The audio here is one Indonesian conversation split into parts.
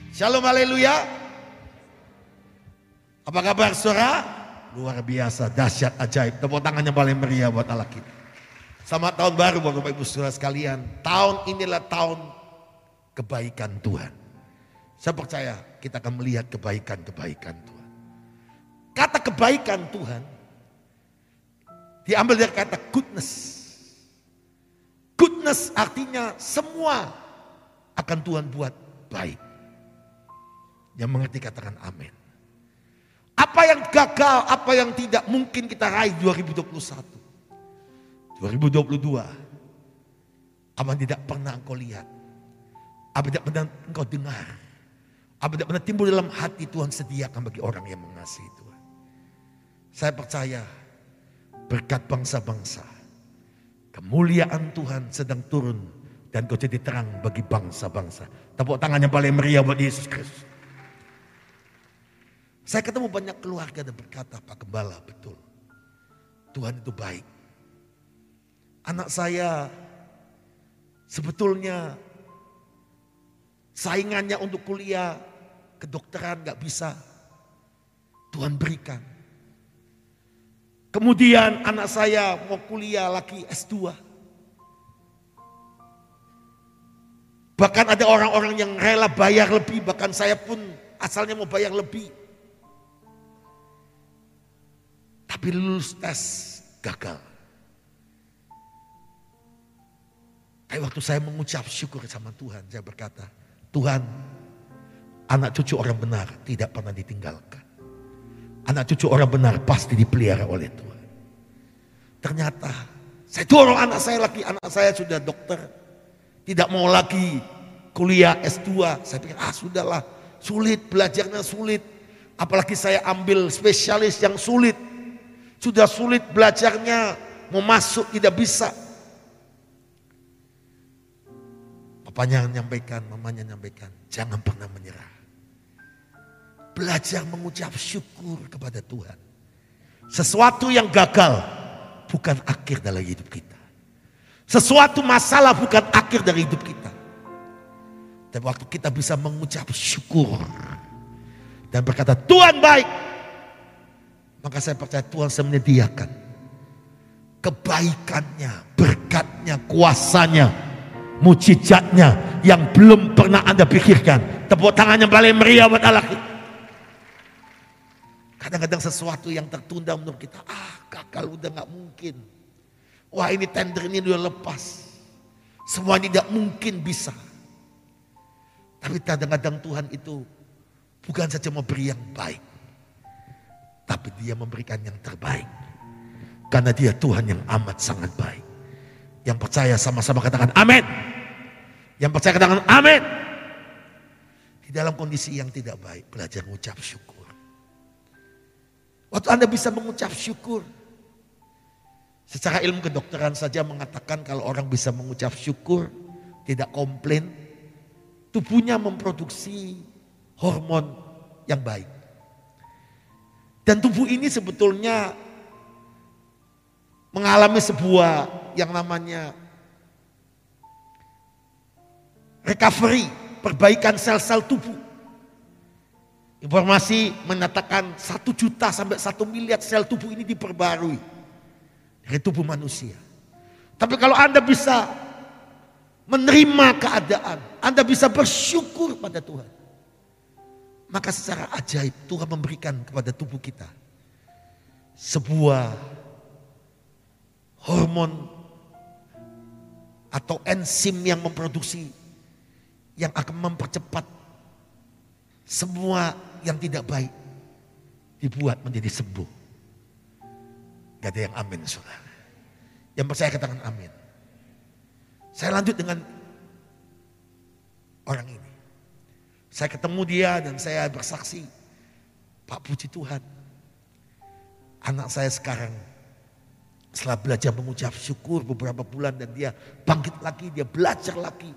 Shalom, haleluya. Apa kabar saudara? Luar biasa, dahsyat, ajaib. Tepuk tangan yang paling meriah buat Allah kita. Selamat tahun baru Bapak Ibu Saudara sekalian. Tahun inilah tahun kebaikan Tuhan. Saya percaya kita akan melihat kebaikan-kebaikan Tuhan. Kata kebaikan Tuhan diambil dari kata goodness. Goodness artinya semua akan Tuhan buat baik. Yang mengerti katakan amin. Apa yang gagal, apa yang tidak mungkin kita raih 2021. 2022. Apa yang tidak pernah engkau lihat. Apa yang tidak pernah engkau dengar. Apa yang tidak pernah timbul dalam hati Tuhan sediakan bagi orang yang mengasihi Tuhan. Saya percaya berkat bangsa-bangsa. Kemuliaan Tuhan sedang turun. Dan kau jadi terang bagi bangsa-bangsa. Tepuk tangan yang paling meriah buat Yesus Kristus. Saya ketemu banyak keluarga dan berkata, Pak Gembala, betul. Tuhan itu baik. Anak saya sebetulnya saingannya untuk kuliah kedokteran gak bisa. Tuhan berikan. Kemudian anak saya mau kuliah lagi S2. Bahkan ada orang-orang yang rela bayar lebih. Bahkan saya pun asalnya mau bayar lebih. Tapi lulus tes gagal. Tapi waktu saya mengucap syukur sama Tuhan, saya berkata, Tuhan, anak cucu orang benar tidak pernah ditinggalkan. Anak cucu orang benar pasti dipelihara oleh Tuhan. Ternyata saya dorong anak saya sudah dokter. Tidak mau lagi kuliah S2. Saya pikir, sudahlah, sulit, belajarnya sulit. Apalagi saya ambil spesialis yang sulit. Sudah sulit belajarnya, mau masuk tidak bisa. Papanya menyampaikan, mamanya menyampaikan, jangan pernah menyerah. Belajar mengucap syukur kepada Tuhan. Sesuatu yang gagal bukan akhir dalam hidup kita. Sesuatu masalah bukan akhir dari hidup kita. Dan waktu kita bisa mengucap syukur dan berkata Tuhan baik, maka saya percaya Tuhan sudah menyediakan kebaikannya, berkatnya, kuasanya, mujizatnya yang belum pernah Anda pikirkan. Tepuk tangan yang paling meriah buat Allah. Kadang-kadang sesuatu yang tertunda menurut kita, gagal udah gak mungkin. Wah ini tender ini udah lepas. Semua ini gak mungkin bisa. Tapi kadang-kadang Tuhan itu bukan saja memberi yang baik. Tapi dia memberikan yang terbaik. Karena dia Tuhan yang amat sangat baik. Yang percaya sama-sama katakan amin. Yang percaya katakan amin. Di dalam kondisi yang tidak baik, belajar mengucap syukur. Waktu Anda bisa mengucap syukur. Secara ilmu kedokteran saja mengatakan kalau orang bisa mengucap syukur, tidak komplain, tubuhnya memproduksi hormon yang baik. Dan tubuh ini sebetulnya mengalami sebuah yang namanya recovery, perbaikan sel-sel tubuh. Informasi menyatakan 1 juta sampai 1 miliar sel tubuh ini diperbarui dari tubuh manusia. Tapi kalau Anda bisa menerima keadaan, Anda bisa bersyukur pada Tuhan. Maka secara ajaib Tuhan memberikan kepada tubuh kita sebuah hormon atau enzim yang memproduksi, yang akan mempercepat semua yang tidak baik dibuat menjadi sembuh. Gak ada yang amin saudara. Yang percaya katakan amin. Saya lanjut dengan orang ini. Saya ketemu dia dan saya bersaksi, Pak puji Tuhan, anak saya sekarang setelah belajar mengucap syukur beberapa bulan dan dia bangkit lagi, dia belajar lagi.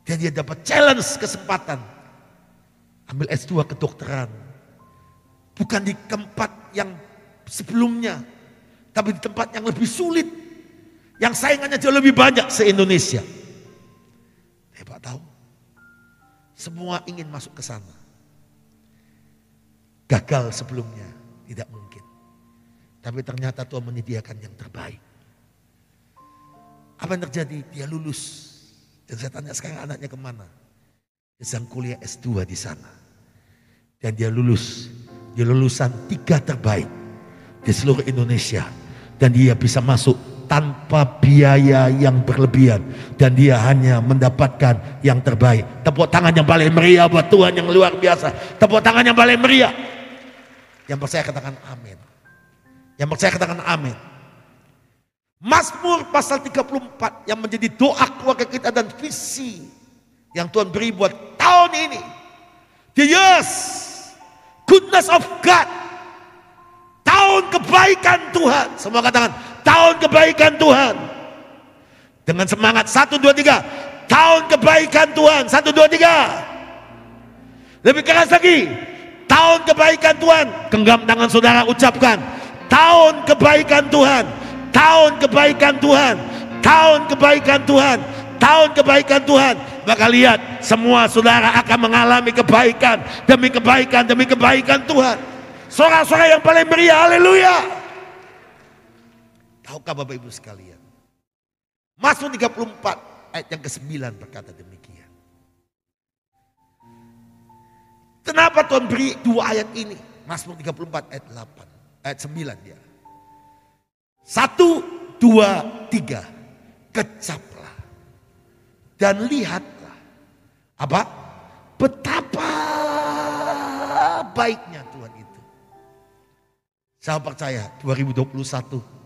Dan dia dapat challenge kesempatan ambil S2 kedokteran. Bukan di tempat yang sebelumnya, tapi di tempat yang lebih sulit. Yang saingannya jauh lebih banyak se-Indonesia. Pak tahu, Semua ingin masuk ke sana. Gagal sebelumnya, tidak mungkin. Tapi ternyata Tuhan menyediakan yang terbaik. Apa yang terjadi? Dia lulus. Dan saya tanya sekarang anaknya kemana? Dia sedang kuliah S2 di sana. Dan dia lulus. Dia lulusan 3 terbaik di seluruh Indonesia. Dan dia bisa masuk tanpa biaya yang berlebihan. Dan dia hanya mendapatkan yang terbaik. Tepuk tangan yang paling meriah buat Tuhan yang luar biasa. Tepuk tangan yang paling meriah. Yang percaya katakan amin. Yang percaya katakan amin. Mazmur pasal 34 yang menjadi doa keluarga kita dan visi yang Tuhan beri buat tahun ini. The years, goodness of God. Tahun kebaikan Tuhan. Semua katakan tahun kebaikan Tuhan. Dengan semangat 1, 2, 3. Tahun kebaikan Tuhan. 1, 2, 3. Lebih keras lagi. Tahun kebaikan Tuhan. Genggam tangan saudara, ucapkan. Tahun kebaikan Tuhan. Tahun kebaikan Tuhan. Tahun kebaikan Tuhan. Tahun kebaikan Tuhan. Maka lihat, semua saudara akan mengalami kebaikan demi kebaikan demi kebaikan Tuhan. Suara-suara yang paling meriah, haleluya. Tahukah Bapak Ibu sekalian, Mazmur 34 ayat yang ke-9 berkata demikian. Kenapa Tuhan beri 2 ayat ini? Mazmur 34 ayat 8, ayat 9 dia. 1, 2, 3. Kecaplah dan lihatlah apa? Betapa baiknya Tuhan itu. Saya percaya 2021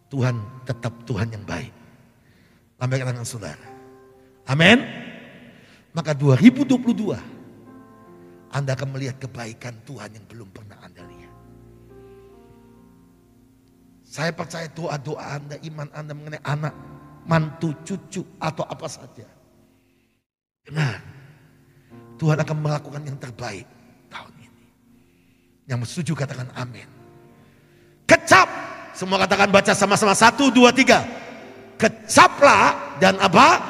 Tuhan tetap Tuhan yang baik. Lambaikan tangan saudara. Amin. Maka 2022 Anda akan melihat kebaikan Tuhan yang belum pernah Anda lihat. Saya percaya doa-doa Anda, iman Anda mengenai anak, mantu, cucu atau apa saja. Benar. Tuhan akan melakukan yang terbaik tahun ini. Yang setuju katakan amin. Kecap. Semua katakan, baca sama-sama. 1, 2, 3. Kecaplah dan apa?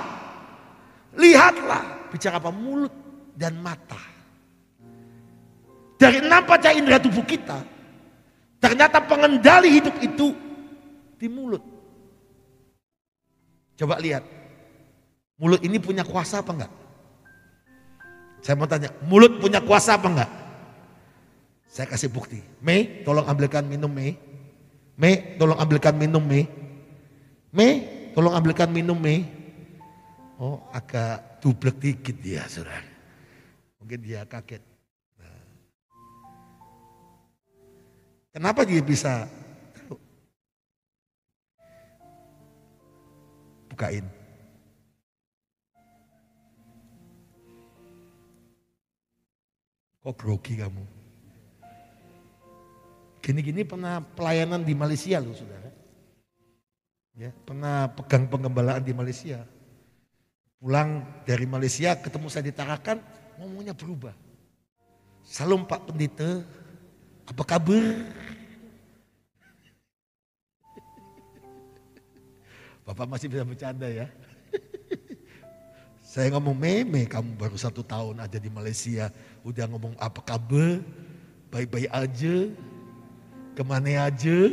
Lihatlah. Bicara apa? Mulut dan mata. Dari 6 panca indera tubuh kita, ternyata pengendali hidup itu di mulut. Coba lihat. Mulut ini punya kuasa apa enggak? Saya mau tanya, mulut punya kuasa apa enggak? Saya kasih bukti. Mei, tolong ambilkan minum Mei. Mei, tolong ambilkan minum Mei. Mei, tolong ambilkan minum Mei. Oh, agak dublek dikit dia, saudara. Mungkin dia kaget. Nah. Kenapa dia bisa tahu? Bukain. Kok grogi kamu? Gini-gini pernah pelayanan di Malaysia loh saudara. Ya, pernah pegang pengembalaan di Malaysia. Pulang dari Malaysia ketemu saya di Tarakan, ngomongnya berubah. Salam Pak Pendeta, apa kabar? Bapak masih bisa bercanda ya. Saya ngomong, Meme kamu baru 1 tahun aja di Malaysia. Udah ngomong apa kabar? Baik-baik aja. Kemana aja?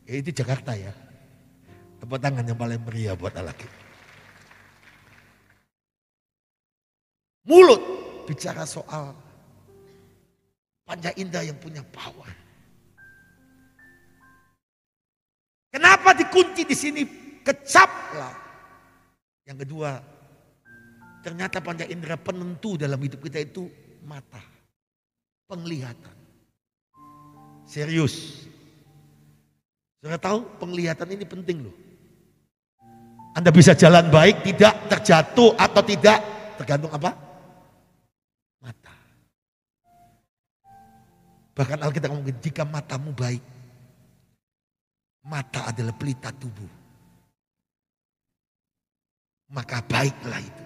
Itu Jakarta ya. Tepuk tangan yang paling meriah buat Allah kita. Mulut bicara soal panca indah yang punya power. Kenapa dikunci di sini? Kecaplah. Yang kedua, ternyata panca indera penentu dalam hidup kita itu mata, penglihatan. Serius. Saudara tahu penglihatan ini penting loh. Anda bisa jalan baik, tidak terjatuh atau tidak, tergantung apa? Mata. Bahkan Alkitab ngomongin, jika matamu baik, mata adalah pelita tubuh. Maka baiklah itu.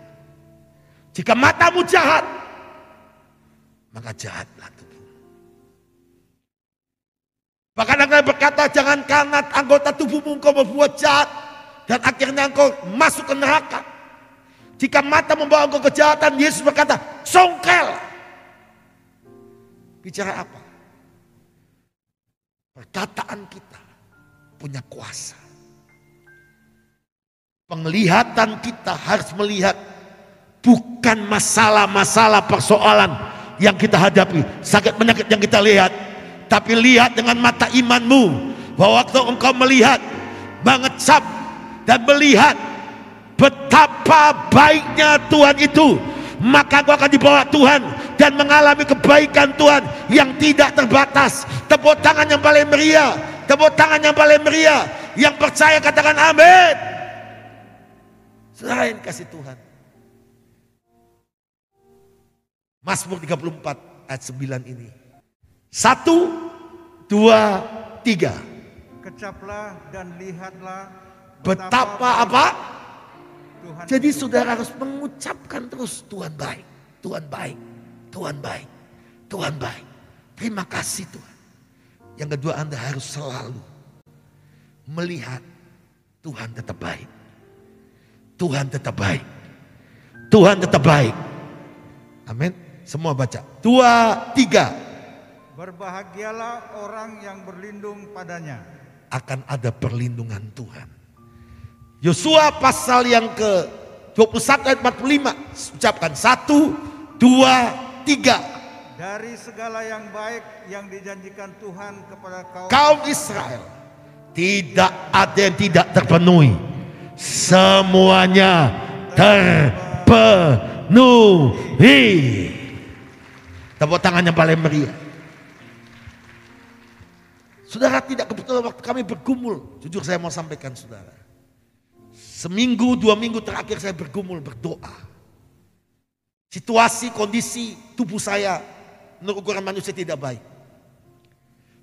Jika matamu jahat, maka jahatlah tubuh. Bahkan Alkitab berkata, jangan karena anggota tubuhmu engkau berbuat jahat dan akhirnya engkau masuk ke neraka. Jika mata membawa engkau kejahatan, Yesus berkata, songkel. Bicara apa? Perkataan kita punya kuasa. Penglihatan kita harus melihat bukan masalah-masalah persoalan yang kita hadapi, sakit penyakit yang kita lihat, tapi lihat dengan mata imanmu bahwa waktu engkau melihat, mengecap dan melihat betapa baiknya Tuhan itu, maka engkau akan dibawa Tuhan dan mengalami kebaikan Tuhan yang tidak terbatas. Tepuk tangan yang paling meriah, tepuk tangan yang paling meriah. Yang percaya katakan amin. Saudara yang kasih Tuhan, Mazmur 34 ayat 9 ini. 1, 2, 3. Kecaplah dan lihatlah betapa apa? Tuhan. Jadi saudara harus mengucapkan terus, Tuhan baik, Tuhan baik, Tuhan baik, Tuhan baik. Terima kasih Tuhan. Yang kedua, Anda harus selalu melihat Tuhan tetap baik. Tuhan tetap baik. Tuhan tetap baik. Amin. Semua baca. 2, 3. Berbahagialah orang yang berlindung padanya. Akan ada perlindungan Tuhan. Yosua pasal yang ke-21 ayat 45. Ucapkan 1, 2, 3. Dari segala yang baik yang dijanjikan Tuhan kepada kaum Israel, tidak ada yang tidak terpenuhi. Semuanya terpenuhi. Tepuk tangan yang paling meriah. Saudara, tidak kebetulan waktu kami bergumul. Jujur saya mau sampaikan saudara, seminggu 2 minggu terakhir saya bergumul, berdoa. Situasi, kondisi tubuh saya menurut ukuran manusia tidak baik.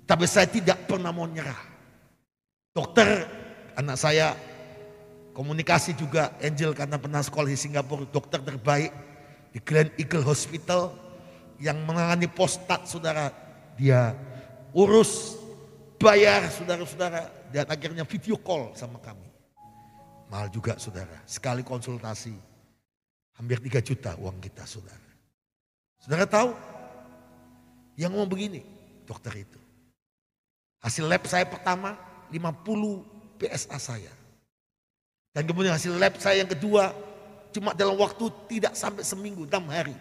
Tapi saya tidak pernah mau nyerah. Dokter, anak saya komunikasi juga, Angel karena pernah sekolah di Singapura, dokter terbaik di Grand Eagle Hospital yang menangani prostat saudara. Dia urus, bayar saudara-saudara, dan akhirnya video call sama kami. Mahal juga saudara, sekali konsultasi hampir 3 juta uang kita saudara. Saudara tahu, yang ngomong begini dokter itu, hasil lab saya pertama 50 PSA saya. Dan kemudian hasil lab saya yang kedua cuma dalam waktu tidak sampai seminggu, 6 hari.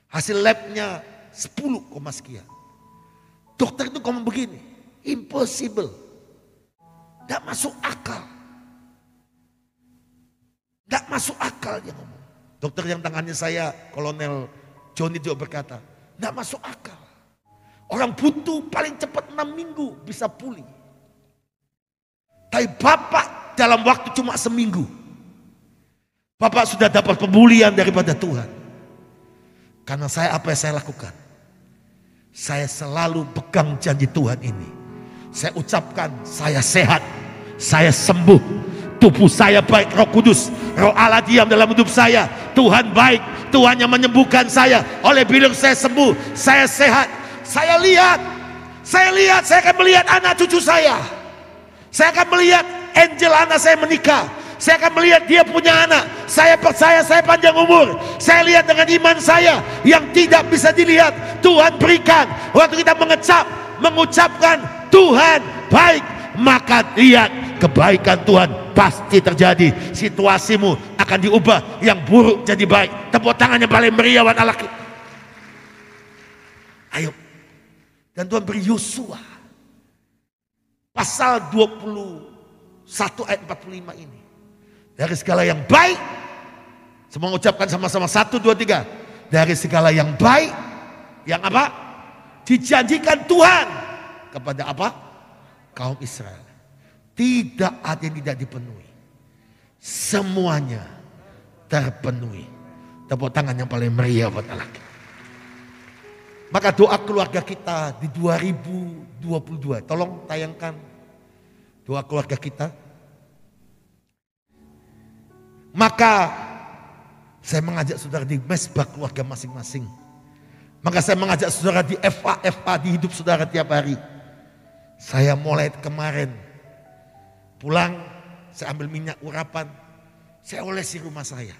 Hasil labnya 10, sekian. Dokter itu ngomong begini, impossible. Tidak masuk akal. Tidak masuk akal dia ngomong. Dokter yang tangannya saya, Kolonel Johnny juga berkata, tidak masuk akal. Orang butuh paling cepat 6 minggu bisa pulih. Tapi Bapak dalam waktu cuma seminggu, Bapak sudah dapat pemulihan daripada Tuhan. Karena saya, apa yang saya lakukan? Saya selalu pegang janji Tuhan ini. Saya ucapkan, saya sehat, saya sembuh, tubuh saya baik, Roh Kudus, Roh Allah diam dalam hidup saya. Tuhan baik, Tuhan yang menyembuhkan saya. Oleh bilang saya sembuh, saya sehat. Saya lihat, saya akan melihat anak cucu saya. Saya akan melihat Angel anak saya menikah. Saya akan melihat dia punya anak. Saya percaya saya panjang umur. Saya lihat dengan iman saya yang tidak bisa dilihat. Tuhan berikan. Waktu kita mengecap, mengucapkan Tuhan baik, maka lihat kebaikan Tuhan pasti terjadi. Situasimu akan diubah, yang buruk jadi baik. Tepuk tangan yang paling meriah buat Allah. Ayo. Dan Tuhan beri Yosua pasal 21 ayat 45 ini. Dari segala yang baik, semua ucapkan sama-sama 1, 2, 3. Dari segala yang baik, yang apa? Dijanjikan Tuhan kepada apa? Kaum Israel. Tidak ada yang tidak dipenuhi. Semuanya terpenuhi. Tepuk tangan yang paling meriah buat Allah. Maka doa keluarga kita di 2022, tolong tayangkan doa keluarga kita. Maka saya mengajak saudara di mesbah keluarga masing-masing. Maka saya mengajak saudara di FA di hidup saudara tiap hari. Saya mulai kemarin pulang, saya ambil minyak urapan, saya olesi rumah saya.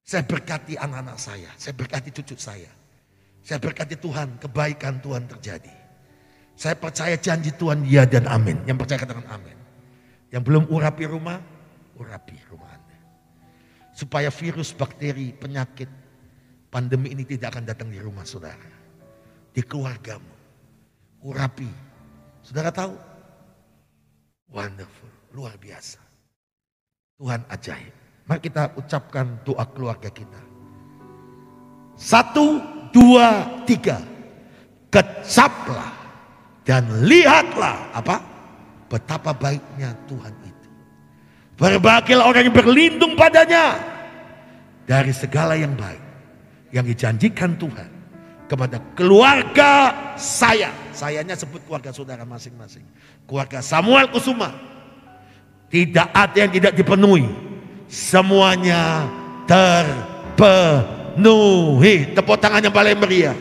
Saya berkati anak-anak saya berkati cucu saya berkati Tuhan, kebaikan Tuhan terjadi. Saya percaya janji Tuhan ya dan amin. Yang percaya katakan amin. Yang belum urapi rumah Anda. Supaya virus, bakteri, penyakit, pandemi ini tidak akan datang di rumah saudara. Di keluargamu. Urapi. Saudara tahu? Wonderful, luar biasa. Tuhan ajaib. Mari kita ucapkan doa keluarga kita. 1, 2, 3. Kecaplah dan lihatlah apa? Betapa baiknya Tuhan itu. Berbahagialah orang yang berlindung padanya dari segala yang baik yang dijanjikan Tuhan kepada keluarga saya. Sayanya sebut keluarga saudara masing-masing. Keluarga Samuel Kusuma. Tidak ada yang tidak dipenuhi. Semuanya terpenuhi. Tepuk tangan yang paling meriah.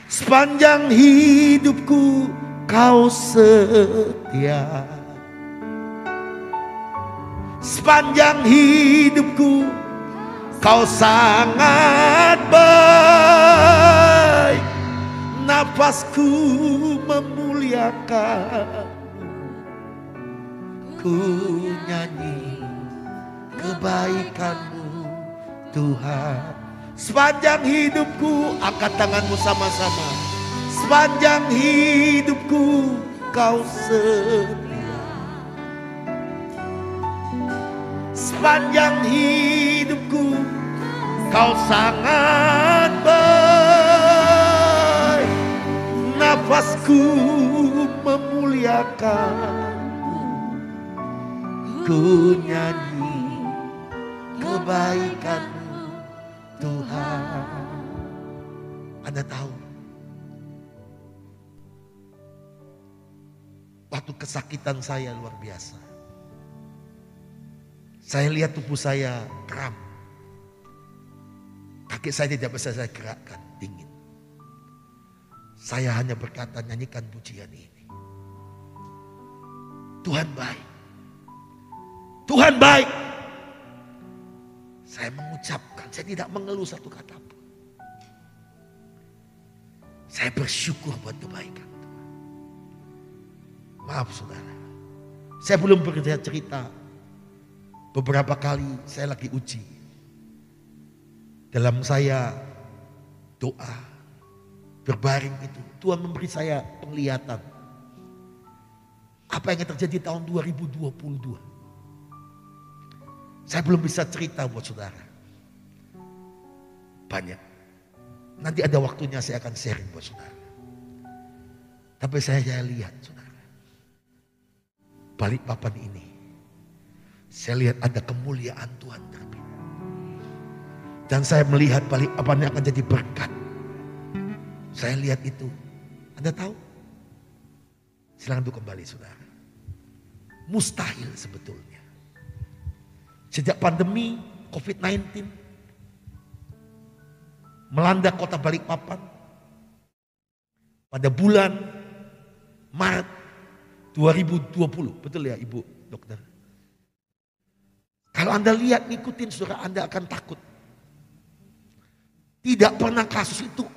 Sepanjang hidupku kau setia. Sepanjang hidupku kau sangat baik. Nafasku memuliakan. Ku nyanyi kebaikanmu Tuhan. Sepanjang hidupku, angkat tanganmu sama-sama. Sepanjang hidupku kau setia. Sepanjang hidupku kau sangat baik. Nafasku memuliakan. Ku nyanyi kebaikanmu Tuhan. Anda tahu, waktu kesakitan saya luar biasa. Saya lihat tubuh saya kram. Kaki saya tidak bisa saya gerakkan, dingin. Saya hanya berkata, nyanyikan pujian ini. Tuhan baik. Tuhan baik. Saya mengucapkan, saya tidak mengeluh satu kata pun. Saya bersyukur buat kebaikan Tuhan. Maaf saudara, saya belum cerita. Beberapa kali saya lagi uji. Dalam saya doa, berbaring itu, Tuhan memberi saya penglihatan. Apa yang terjadi tahun 2022. Saya belum bisa cerita buat saudara. Banyak. Nanti ada waktunya saya akan sharing buat saudara. Tapi saya lihat saudara. Balikpapan ini. Saya lihat ada kemuliaan Tuhan terbit. Dan saya melihat Balikpapan akan jadi berkat. Saya lihat itu. Anda tahu? Silakan untuk kembali saudara. Mustahil sebetulnya. Sejak pandemi COVID-19 melanda kota Balikpapan pada bulan Maret 2020. Betul ya Ibu Dokter? Kalau Anda lihat ngikutin saudara, Anda akan takut. Tidak pernah kasus itu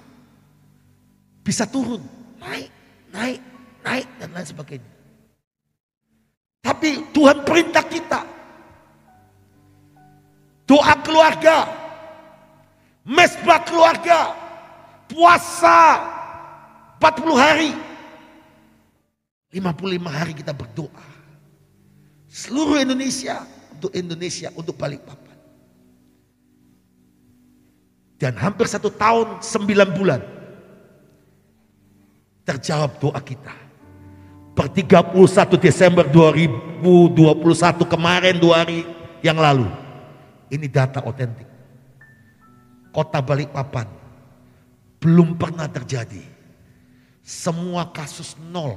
bisa turun. Naik dan lain sebagainya. Tapi Tuhan perintah kita. Doa keluarga, mesbah keluarga, puasa 40 hari, 55 hari kita berdoa. Seluruh Indonesia, untuk Balikpapan. Dan hampir 1 tahun 9 bulan terjawab doa kita. Per 31 Desember 2021 kemarin 2 hari yang lalu. Ini data otentik. Kota Balikpapan belum pernah terjadi. Semua kasus 0.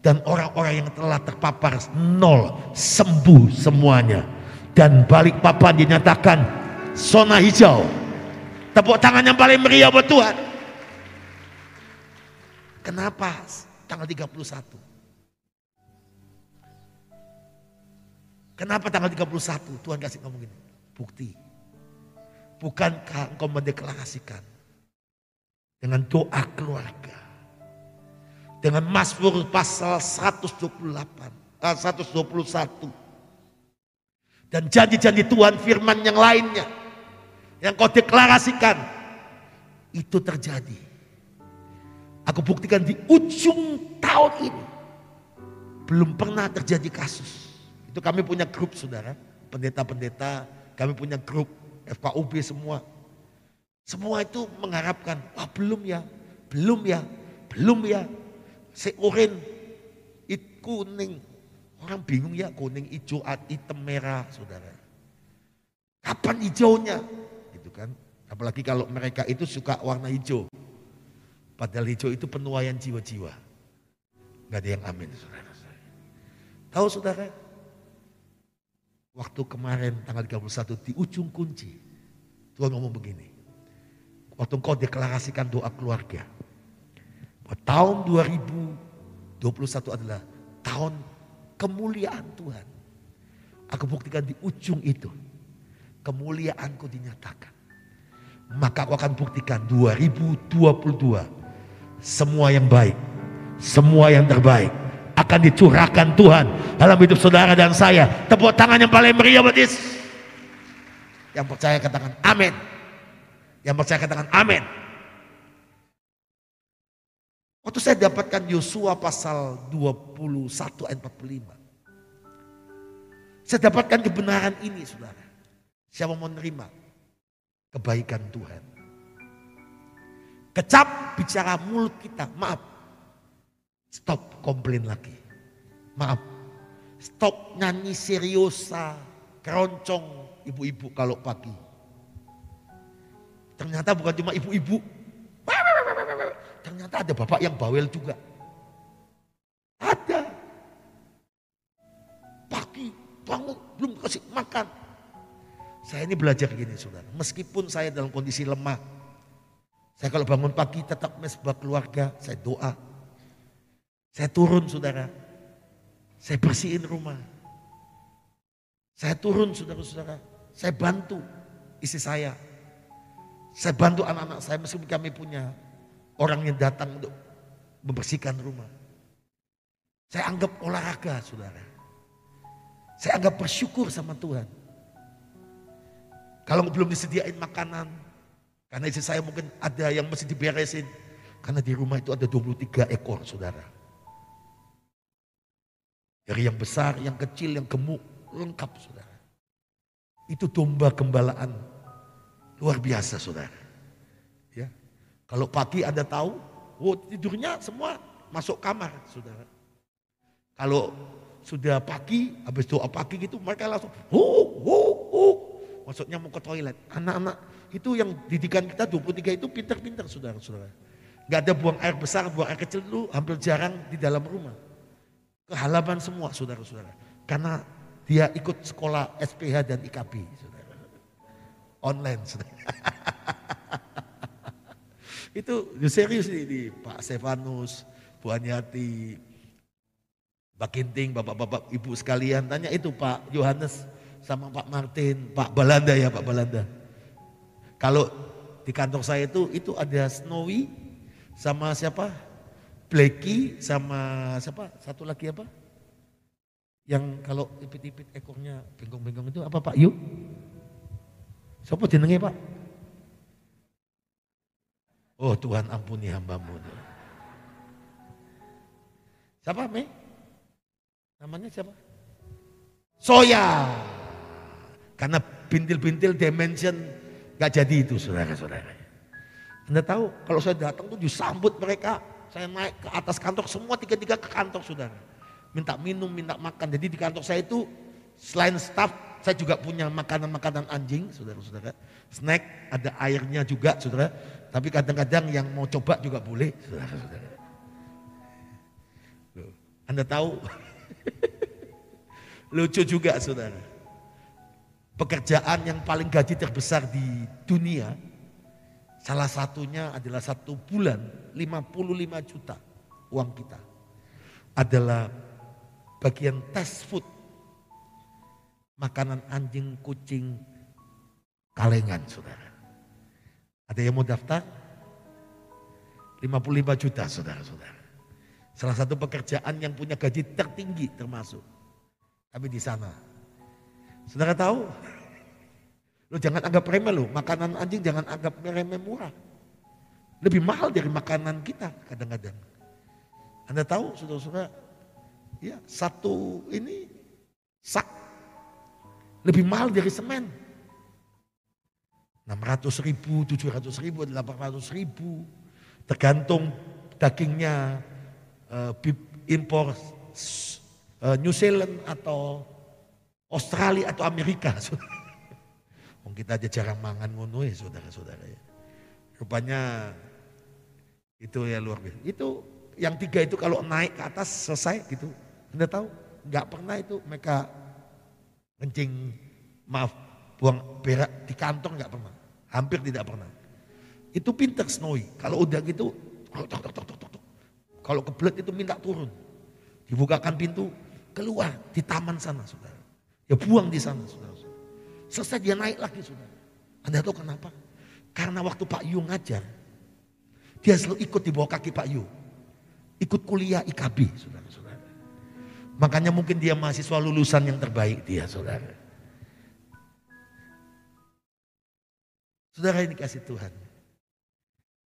Dan orang-orang yang telah terpapar 0. Sembuh semuanya. Dan Balikpapan dinyatakan zona hijau. Tepuk tangan yang paling meriah buat Tuhan. Kenapa tanggal 31? Kenapa tanggal 31? Tuhan kasih ngomong gini. Bukti. Bukankah engkau mendeklarasikan dengan doa keluarga, dengan Mazmur pasal 121 dan janji-janji Tuhan, firman yang lainnya yang kau deklarasikan itu terjadi. Aku buktikan di ujung tahun ini belum pernah terjadi kasus. Itu kami punya grup saudara, pendeta-pendeta, kami punya grup FKUB semua. Semua itu mengharapkan, wah belum ya. Seurin, kuning. Orang bingung ya, kuning, hijau, hitam, merah saudara. Kapan hijaunya? Gitu kan. Apalagi kalau mereka itu suka warna hijau. Padahal hijau itu penuaian jiwa-jiwa. Gak ada yang amin saudara. Tahu saudara? Waktu kemarin tanggal 31 di ujung kunci. Tuhan ngomong begini. Waktu engkau deklarasikan doa keluarga. Bahwa tahun 2021 adalah tahun kemuliaan Tuhan. Aku buktikan di ujung itu. Kemuliaanku dinyatakan. Maka aku akan buktikan 2022. Semua yang baik. Semua yang terbaik. Akan dicurahkan Tuhan dalam hidup saudara dan saya. Tepuk tangan yang paling meriah buat Yesus. Yang percaya katakan amin. Yang percaya katakan amin. Waktu saya dapatkan Yosua pasal 21 ayat 45. Saya dapatkan kebenaran ini saudara. Siapa mau menerima kebaikan Tuhan. Kecap bicara mulut kita, maaf. Stop komplain lagi. Maaf. Stop nyanyi seriosa, keroncong ibu-ibu kalau pagi. Ternyata bukan cuma ibu-ibu. Ternyata ada bapak yang bawel juga. Ada. Pagi, bangun, belum kasih makan. Saya ini belajar gini saudara. Meskipun saya dalam kondisi lemah. Saya kalau bangun pagi tetap mesbah keluarga, saya doa. Saya turun saudara, saya bersihin rumah. Saya turun saudara-saudara, saya bantu istri saya. Saya bantu anak-anak saya meskipun kami punya orang yang datang untuk membersihkan rumah. Saya anggap olahraga saudara. Saya anggap bersyukur sama Tuhan. Kalau belum disediain makanan, karena istri saya mungkin ada yang mesti diberesin. Karena di rumah itu ada 23 ekor saudara. Dari yang besar, yang kecil, yang gemuk, lengkap saudara. Itu domba gembalaan luar biasa saudara. Ya. Kalau pagi Anda tahu, tidurnya semua masuk kamar saudara. Kalau sudah pagi, habis doa pagi gitu mereka langsung maksudnya mau ke toilet. Anak-anak itu yang didikan kita 23 itu pintar-pintar saudara-saudara. Gak ada buang air besar, buang air kecil itu hampir jarang di dalam rumah. Ke halaman semua saudara-saudara. Karena dia ikut sekolah SPH dan IKB saudara. Online saudara. Itu serius nih Pak Stefanus, Bu Anyati, Pak Kinting, bapak-bapak ibu sekalian. Tanya itu Pak Yohanes sama Pak Martin, Pak Balanda ya Pak Balanda. Kalau di kantor saya itu ada Snowy sama siapa? Blacky sama siapa? Satu lagi apa? Yang kalau ipit-ipit ekornya bengkong-bengkong itu apa Pak Yu? Siapa jenenge Pak? Oh Tuhan ampuni hambamu. Siapa Me? Namanya siapa? Soya. Karena bintil-bintil dimension gak jadi itu saudara-saudara. Anda tahu kalau saya datang tuh disambut mereka. Saya naik ke atas kantor, semua tiga-tiga ke kantor saudara. Minta minum, minta makan. Jadi di kantor saya itu selain staff, saya juga punya makanan-makanan anjing saudara-saudara. Snack, ada airnya juga saudara. Tapi kadang-kadang yang mau coba juga boleh saudara-saudara. Anda tahu, lucu juga saudara. Pekerjaan yang paling gaji terbesar di dunia, salah satunya adalah 1 bulan 55 juta uang kita. Adalah bagian test food. Makanan anjing, kucing, kalengan saudara. Ada yang mau daftar? 55 juta saudara-saudara. Salah satu pekerjaan yang punya gaji tertinggi termasuk. Tapi di sana. Saudara tahu? Lo jangan anggap remeh lo, makanan anjing jangan anggap remeh murah. Lebih mahal dari makanan kita kadang-kadang. Anda tahu saudara-saudara, ya satu ini sak lebih mahal dari semen. 600 ribu, 700 ribu, 800 ribu. Tergantung dagingnya impor New Zealand atau Australia atau Amerika. Kita aja jarang mangan ngono ya saudara-saudara ya. Rupanya itu ya luar biasa. Itu yang 3 itu kalau naik ke atas selesai gitu. Anda tahu? Enggak pernah itu mereka kencing, buang berak di kantong enggak pernah. Hampir tidak pernah. Itu pinter Snowy. Kalau udah gitu, kalau kebelet itu minta turun. Dibukakan pintu, keluar di taman sana saudara. Ya buang di sana saudara. Selesai dia naik lagi saudara. Anda tahu kenapa? Karena waktu Pak Yu ngajar, dia selalu ikut di bawah kaki Pak Yu. Ikut kuliah IKB saudara-saudara. Makanya mungkin dia mahasiswa lulusan yang terbaik dia saudara. Saudara ini kasih Tuhan.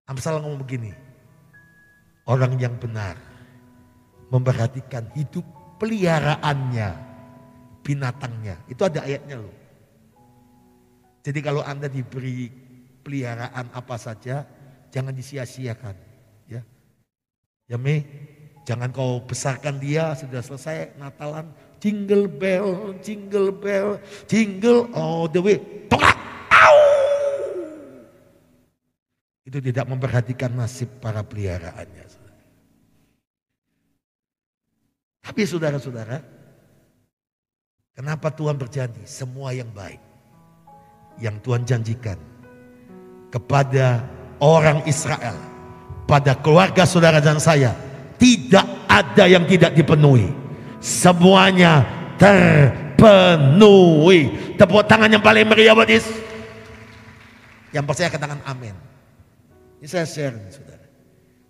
Amsal ngomong begini. Orang yang benar memperhatikan hidup peliharaannya, binatangnya. Itu ada ayatnya loh. Jadi kalau Anda diberi peliharaan apa saja, jangan disia-siakan. Ya, ya Mei, jangan kau besarkan dia, sudah selesai Natalan, jingle bell, jingle all the way. Tolak! Au! Itu tidak memperhatikan nasib para peliharaannya. Tapi saudara-saudara, kenapa Tuhan berjanji semua yang baik yang Tuhan janjikan kepada orang Israel, pada keluarga saudara dan saya, tidak ada yang tidak dipenuhi. Semuanya terpenuhi. Tepuk tangan yang paling meriah buat Yesus. Yang percaya katakan amin. Ini saya share saudara.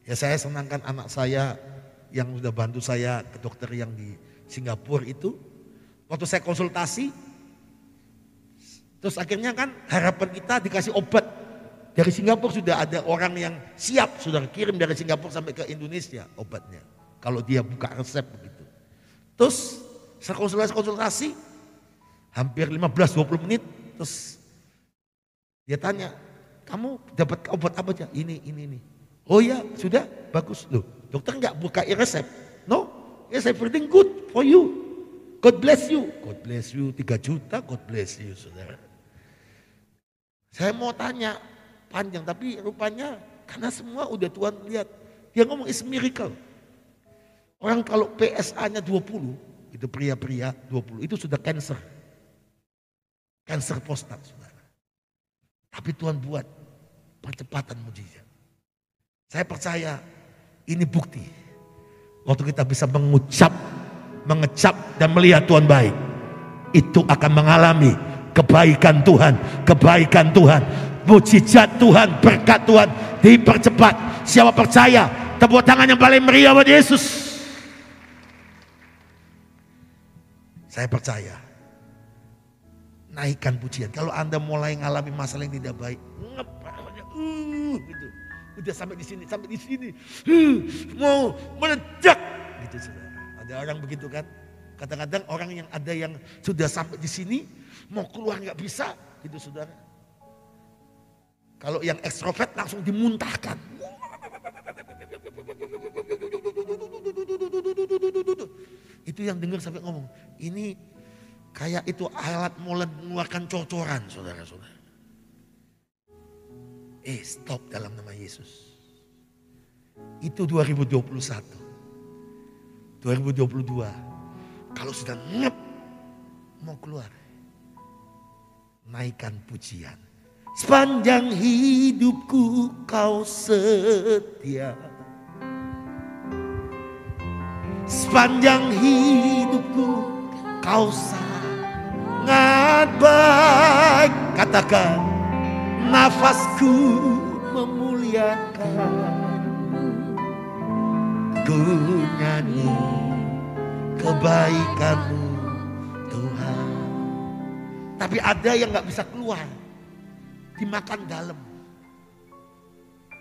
Ya saya senangkan anak saya yang sudah bantu saya ke dokter yang di Singapura itu. Waktu saya konsultasi, terus akhirnya kan harapan kita dikasih obat. Dari Singapura sudah ada orang yang siap, sudah kirim dari Singapura sampai ke Indonesia obatnya. Kalau dia buka resep begitu. Terus saya konsultasi hampir 15-20 menit. Terus dia tanya, kamu dapat obat apa aja? Ini. Oh ya sudah bagus loh. Dokter nggak buka resep. No, yes everything good for you. God bless you. God bless you 3 juta, God bless you saudara. Saya mau tanya panjang tapi rupanya karena semua udah Tuhan lihat. Dia ngomong is miracle. Orang kalau PSA-nya 20, itu pria-pria 20, itu sudah cancer. Cancer prostat saudara. Tapi Tuhan buat percepatan mujizat. Saya percaya ini bukti. Waktu kita bisa mengecap dan melihat Tuhan baik. Itu akan mengalami kebaikan Tuhan, mujizat Tuhan, berkat Tuhan dipercepat. Siapa percaya? Tepuk tangan yang paling meriah buat Yesus. Saya percaya. Naikkan pujian. Kalau Anda mulai mengalami masalah yang tidak baik, gitu. Udah sampai di sini, mau meledak, gitu saudara. Ada orang begitu kan? Kadang-kadang orang yang ada yang sudah sampai di sini, mau keluar nggak bisa, gitu saudara. Kalau yang ekstrovert langsung dimuntahkan. Itu yang dengar sampai ngomong, ini kayak itu alat mengeluarkan cocoran saudara-saudara. Stop dalam nama Yesus. Itu 2021. 2022. Kalau sudah ngep mau keluar, naikkan pujian. Sepanjang hidupku kau setia. Sepanjang hidupku kau sangat baik. Katakan nafasku memuliakan, ku nyanyi kebaikanmu Tuhan. Tapi ada yang gak bisa keluar, dimakan dalam.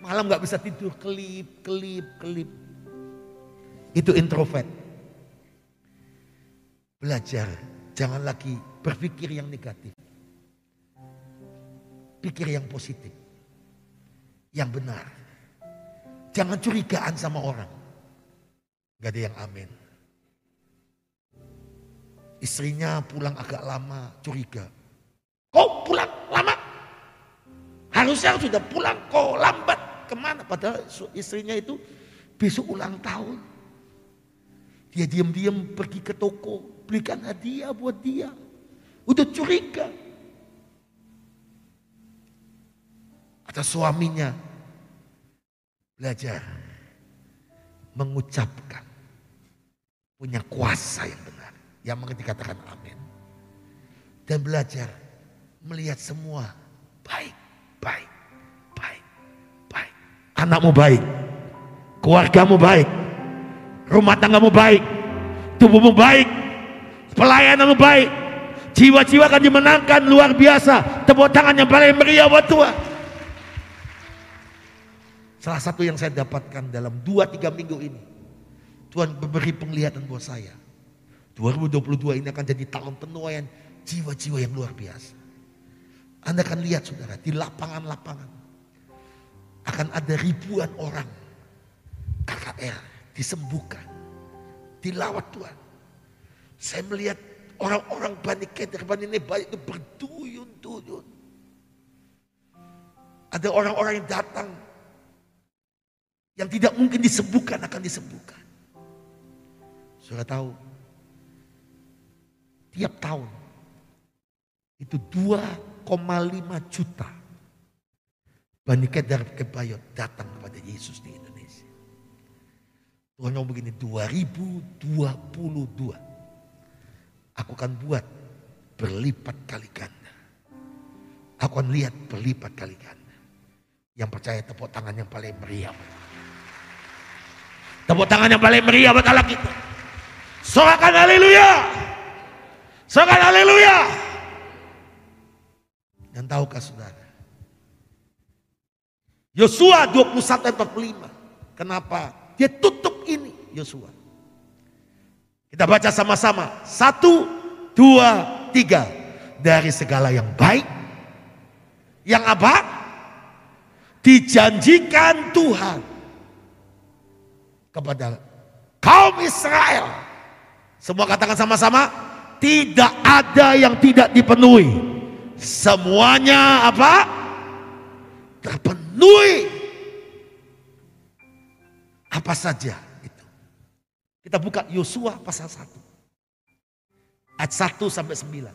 Malam gak bisa tidur, kelip. Itu introvert. Belajar, jangan lagi berpikir yang negatif. Pikir yang positif, yang benar. Jangan curigaan sama orang. Gak ada yang amin. Istrinya pulang agak lama, curiga. Kok pulang lama? Harusnya sudah pulang, kok lambat. Kemana? Padahal istrinya itu besok ulang tahun. Dia diam-diam pergi ke toko, belikan hadiah buat dia. Udah curiga. Atau suaminya belajar mengucapkan, punya kuasa yang benar, yang mengerti katakan amin. Dan belajar melihat semua baik. Anakmu baik, keluargamu baik, rumah tanggamu baik, tubuhmu baik, pelayananmu baik, jiwa-jiwa akan dimenangkan luar biasa. Tepuk tangan yang paling meriah buat Tuhan. Salah satu yang saya dapatkan dalam 2-3 minggu ini, Tuhan memberi penglihatan buat saya. 2022 ini akan jadi tahun penuaian jiwa-jiwa yang luar biasa. Anda akan lihat saudara, di lapangan-lapangan akan ada ribuan orang KKR disembuhkan, dilawat Tuhan. Saya melihat orang-orang Bani Keder, Bani Nebai itu berduyun-duyun. Ada orang-orang yang datang yang tidak mungkin disembuhkan akan disembuhkan. Saudara tahu, tiap tahun itu 2,5 juta Bani Kedar Kebayot datang kepada Yesus di Indonesia. Tuhan ngomong begini, 2022 aku akan buat berlipat kali ganda. Aku akan lihat berlipat kali ganda. Yang percaya tepuk tangan yang paling meriah. Tepuk tangan yang paling meriah buat Allah kita. Sorakan haleluya. Sorakan haleluya. Dan tahukah saudara, Yosua 21:45. Kenapa dia tutup ini Yosua? Kita baca sama-sama. 1, 2, 3. Dari segala yang baik, yang apa? Dijanjikan Tuhan kepada kaum Israel. Semua katakan sama-sama. Tidak ada yang tidak dipenuhi. Semuanya apa? Terpenuhi. Apa saja itu? Kita buka Yosua pasal 1. Ayat 1 sampai 9.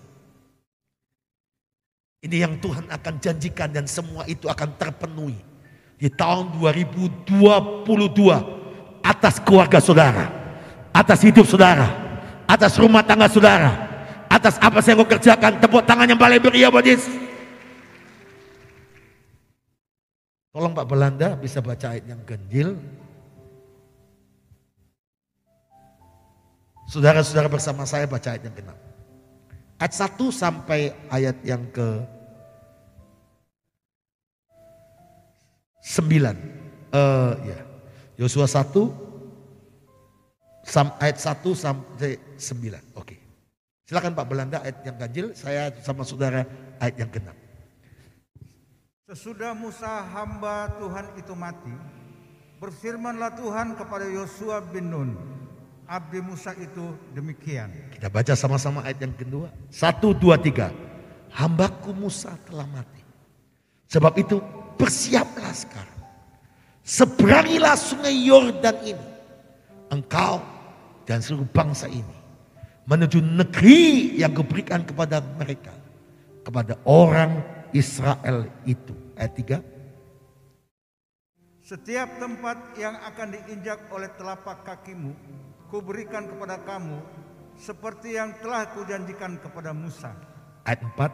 Ini yang Tuhan akan janjikan dan semua itu akan terpenuhi di tahun 2022 atas keluarga saudara, atas hidup saudara, atas rumah tangga saudara, atas apa yang kau kerjakan. Tepuk tangan yang paling meriah buat Yesus. Tolong Pak Belanda bisa baca ayat yang ganjil. Saudara-saudara bersama saya baca ayat yang ke-6. Ayat 1 sampai ayat yang ke-9. Yosua 1 ayat 1 sampai 9. Oke. Silakan Pak Belanda ayat yang ganjil, saya sama saudara ayat yang ke-6. Sesudah Musa hamba Tuhan itu mati, berfirmanlah Tuhan kepada Yosua bin Nun, abdi Musa itu demikian. Kita baca sama-sama ayat yang kedua. 1, 2, 3. Hambaku Musa telah mati. Sebab itu bersiaplah sekarang. Seberangilah sungai Yordan ini, engkau dan seluruh bangsa ini, menuju negeri yang kuberikan kepada mereka, kepada orang Israel itu. Ayat 3. Setiap tempat yang akan diinjak oleh telapak kakimu, kuberikan kepada kamu, seperti yang telah kujanjikan kepada Musa. Ayat 4.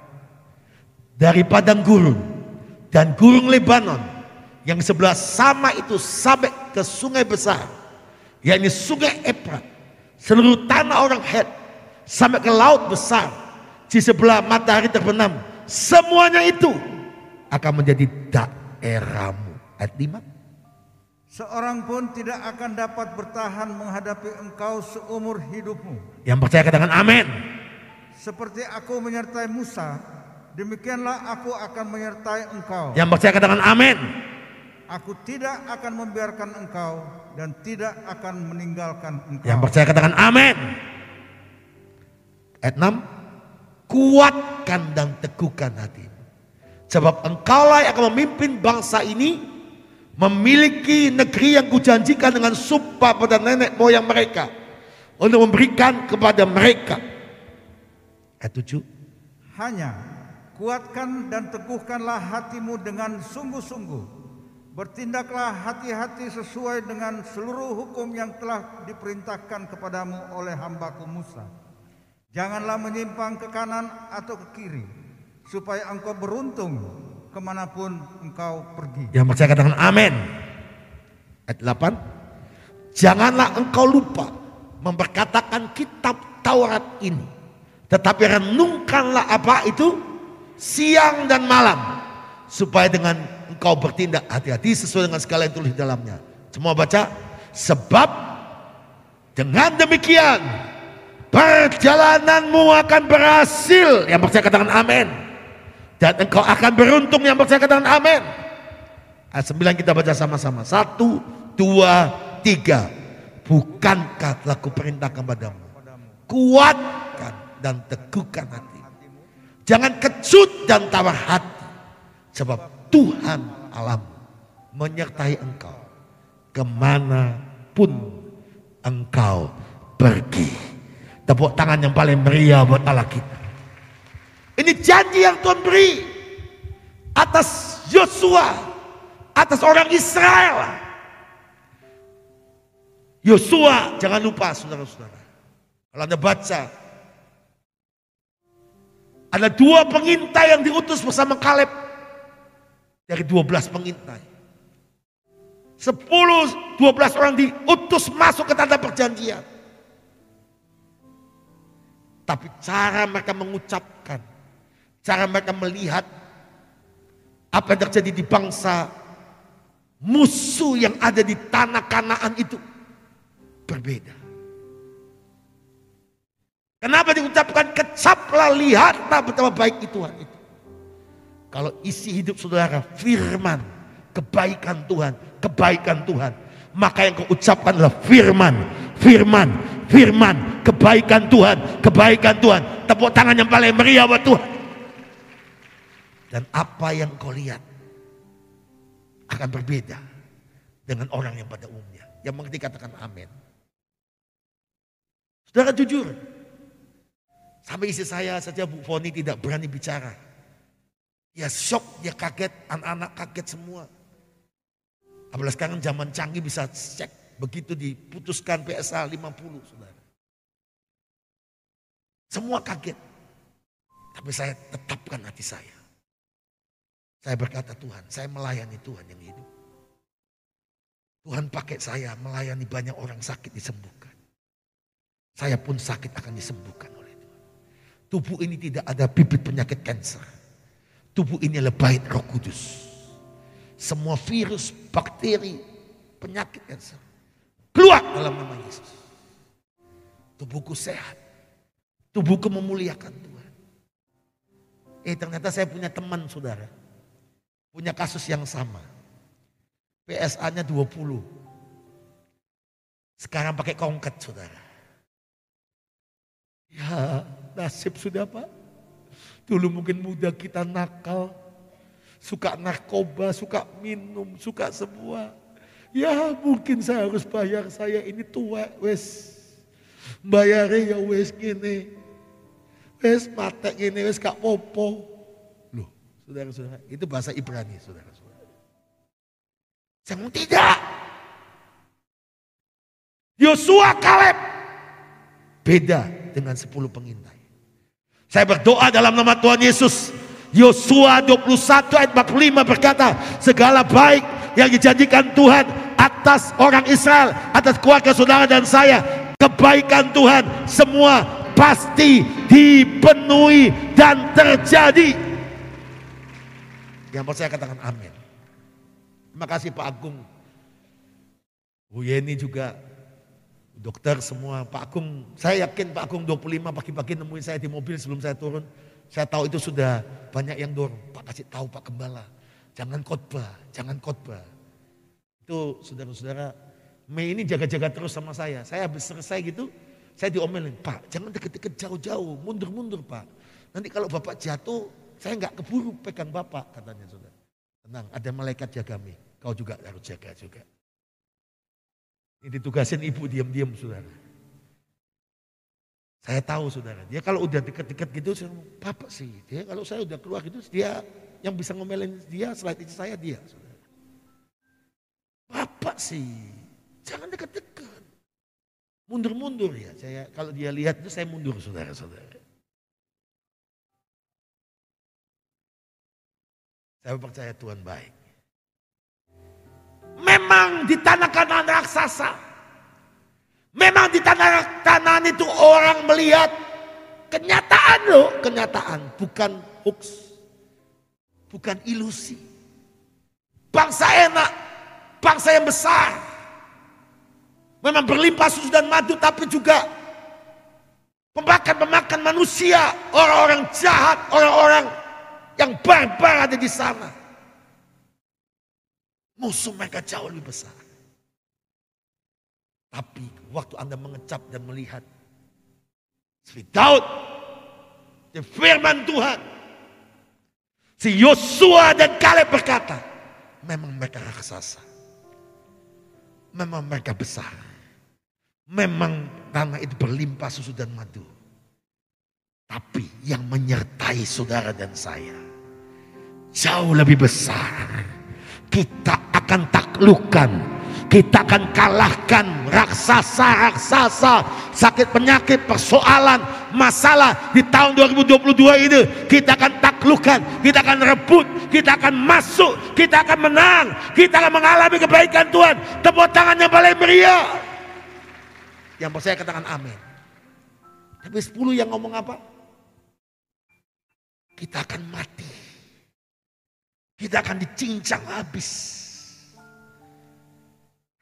Dari padang gurun dan gurun Lebanon yang sebelah sama itu sampai ke sungai besar, yakni sungai Efrat, seluruh tanah orang Het sampai ke laut besar di sebelah matahari terbenam, semuanya itu akan menjadi daerahmu. Ayat 5. Seorang pun tidak akan dapat bertahan menghadapi engkau seumur hidupmu. Yang percaya katakan amin. Seperti aku menyertai Musa, demikianlah aku akan menyertai engkau. Yang percaya katakan amin. Aku tidak akan membiarkan engkau dan tidak akan meninggalkan engkau. Yang percaya katakan amin. Ayat 6. Kuatkan dan teguhkan hatimu, sebab engkaulah yang akan memimpin bangsa ini memiliki negeri yang kujanjikan dengan sumpah pada nenek moyang mereka untuk memberikan kepada mereka. Ayat 7. Hanya kuatkan dan teguhkanlah hatimu dengan sungguh-sungguh. Bertindaklah hati-hati sesuai dengan seluruh hukum yang telah diperintahkan kepadamu oleh hambaku Musa. Janganlah menyimpang ke kanan atau ke kiri, supaya engkau beruntung kemanapun engkau pergi. Yang percaya katakan amin. Ayat 8. Janganlah engkau lupa memperkatakan kitab Taurat ini, tetapi renungkanlah apa itu siang dan malam, supaya dengan engkau bertindak hati-hati sesuai dengan segala yang tulis di dalamnya. Semua baca. Sebab dengan demikian perjalananmu akan berhasil. Yang percaya katakan amin. Dan engkau akan beruntung. Yang percaya katakan amin. Ayat 9 kita baca sama-sama. 1, 2, 3. Bukankah telah kuperintahkan padamu, kuatkan dan teguhkan hati, jangan kecut dan tawar hati, sebab Tuhan Allahmu menyertai engkau kemanapun engkau pergi. Tepuk tangan yang paling meriah buat Allah kita. Ini janji yang Tuhan beri atas Yosua, atas orang Israel. Yosua, jangan lupa saudara-saudara, kalau Anda baca, ada 2 pengintai yang diutus bersama Kaleb. Dari 12 pengintai, 10-12 orang diutus masuk ke tanah perjanjian. Tapi cara mereka mengucapkan, cara mereka melihat apa yang terjadi di bangsa musuh yang ada di tanah Kanaan itu berbeda. Kenapa diucapkan kecaplah, lihatlah betapa baik Tuhan itu. Kalau isi hidup saudara firman, kebaikan Tuhan, maka yang kau ucapkan adalah firman, kebaikan Tuhan. Tepuk tangan yang paling meriah buat Tuhan. Dan apa yang kau lihat akan berbeda dengan orang yang pada umumnya. Yang mengerti katakan amin. Saudara jujur, sampai istri saya saja Bu Foni tidak berani bicara. Ya shock, dia kaget, anak-anak kaget semua. Apalagi sekarang zaman canggih bisa cek, begitu diputuskan PSA 50 saudara. Semua kaget. Tapi saya tetapkan hati saya. Saya berkata Tuhan, saya melayani Tuhan yang hidup. Tuhan pakai saya melayani banyak orang sakit disembuhkan. Saya pun sakit akan disembuhkan oleh Tuhan. Tubuh ini tidak ada bibit penyakit kanker. Tubuh ini adalah bait Roh Kudus. Semua virus, bakteri, penyakit kanker keluar dalam nama Yesus. Tubuhku sehat. Tubuhku memuliakan Tuhan. Ternyata saya punya teman saudara. Punya kasus yang sama. PSA-nya 20. Sekarang pakai kongket saudara. Ya nasib sudah Pak. Dulu mungkin muda kita nakal. Suka narkoba, suka minum, suka semua. Ya mungkin saya harus bayar, saya ini tua wes. Bayarnya ya wes gini. Wes mate gini, wes gak popo. Loh saudara-saudara, itu bahasa Ibrani saudara-saudara. Saya ngomong tidak. Yosua, Kaleb beda dengan 10 pengintai. Saya berdoa dalam nama Tuhan Yesus. Yosua 21 ayat 45 berkata, segala baik yang dijanjikan Tuhan atas orang Israel, atas keluarga saudara dan saya, kebaikan Tuhan semua pasti dipenuhi dan terjadi. Yang percaya katakan amin. Terima kasih Pak Agung, Bu Yeni juga, dokter semua. Pak Agung, saya yakin Pak Agung 25 pagi-pagi nemuin saya di mobil sebelum saya turun. Saya tahu itu sudah banyak yang dorong. Pak kasih tahu Pak Gembala, jangan khotbah, jangan khotbah. Itu saudara-saudara, Mei ini jaga-jaga terus sama saya. Saya habis selesai gitu, saya diomelin, Pak jangan deket-deket jauh-jauh, mundur-mundur Pak. Nanti kalau Bapak jatuh, saya nggak keburu pegang Bapak, katanya saudara. Tenang, ada malaikat jaga Mei, kau juga harus jaga juga. Ini ditugasin ibu diam-diam saudara. Saya tahu saudara, dia kalau udah deket-deket gitu, saya ngomong, Bapak sih, dia kalau saya udah keluar gitu, dia yang bisa ngomelin dia, selain itu saya dia. Saudara. Bapak sih, jangan deket-deket, mundur-mundur ya. Saya kalau dia lihat itu saya mundur saudara-saudara. Saya percaya Tuhan baik. Memang di tanah Kanaan raksasa. Memang di tanah Kanaan itu orang melihat kenyataan loh, kenyataan, bukan hoax, bukan ilusi. Bangsa enak, bangsa yang besar. Memang berlimpah susu dan madu, tapi juga pemakan manusia, orang-orang jahat, orang-orang yang barbar ada di sana. Musuh mereka jauh lebih besar. Tapi waktu Anda mengecap dan melihat si Daud, si firman Tuhan, si Yosua dan Kaleb berkata, memang mereka raksasa, memang mereka besar, memang tanah itu berlimpah susu dan madu. Tapi yang menyertai saudara dan saya jauh lebih besar. Kita akan taklukkan, kita akan kalahkan raksasa-raksasa, sakit penyakit, persoalan, masalah di tahun 2022 ini. Kita akan taklukkan, kita akan rebut, kita akan masuk, kita akan menang, kita akan mengalami kebaikan Tuhan. Tepuk tangan yang paling meriah. Yang percaya katakan amin. Tapi 10 yang ngomong apa? Kita akan mati. Kita akan dicincang habis.